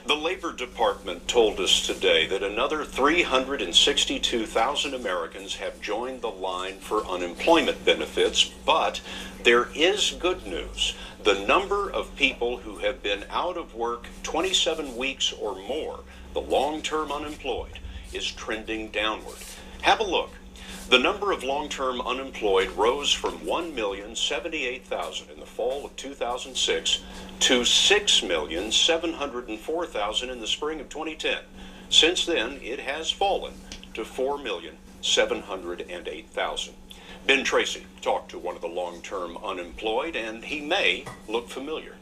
The Labor Department told us today that another 362,000 Americans have joined the line for unemployment benefits, but there is good news. The number of people who have been out of work 27 weeks or more, the long-term unemployed, is trending downward. Have a look. The number of long-term unemployed rose from 1,078,000 in the fall of 2006 to 6,704,000 in the spring of 2010. Since then, it has fallen to 4,708,000. Ben Tracy talked to one of the long-term unemployed, and he may look familiar.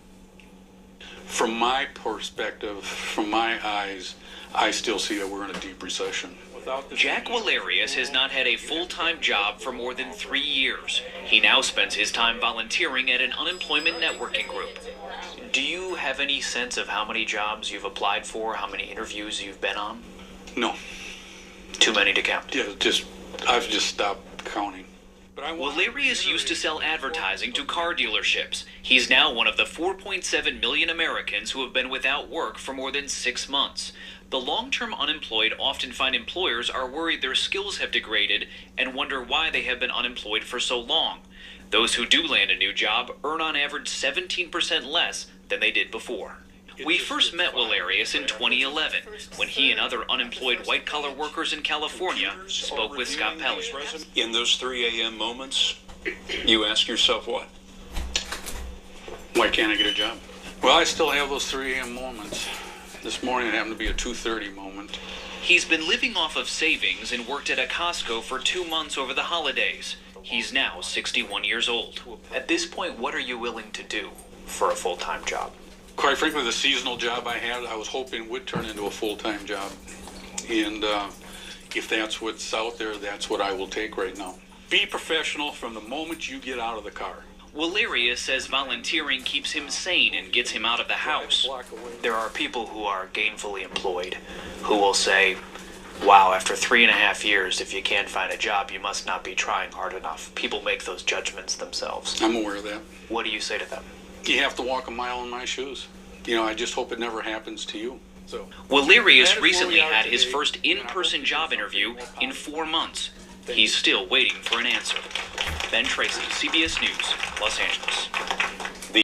From my perspective, from my eyes, I still see that we're in a deep recession. Jack Walerius has not had a full-time job for more than 3 years. He now spends his time volunteering at an unemployment networking group. Do you have any sense of how many jobs you've applied for, how many interviews you've been on? No. Too many to count? Yeah, I've just stopped counting. Walerius used to sell advertising to car dealerships. He's now one of the 4.7 million Americans who have been without work for more than 6 months. The long-term unemployed often find employers are worried their skills have degraded and wonder why they have been unemployed for so long. Those who do land a new job earn on average 17% less than they did before. We first met Walerius in 2011 when he and other unemployed white-collar workers in California spoke with Scott Pelley. In those 3 a.m. moments, you ask yourself what? Why can't I get a job? Well, I still have those 3 a.m. moments. This morning it happened to be a 2:30 moment. He's been living off of savings and worked at a Costco for 2 months over the holidays. He's now 61 years old. At this point, what are you willing to do for a full-time job? Quite frankly, the seasonal job I had, I was hoping would turn into a full-time job. And if that's what's out there, that's what I will take right now. Be professional from the moment you get out of the car. Walerius says volunteering keeps him sane and gets him out of the house. There are people who are gainfully employed who will say, wow, after 3.5 years, if you can't find a job, you must not be trying hard enough. People make those judgments themselves. I'm aware of that. What do you say to them? You have to walk a mile in my shoes. You know, I just hope it never happens to you. Walerius recently had his first in-person job interview in 4 months. He's still waiting for an answer. Ben Tracy, CBS News, Los Angeles.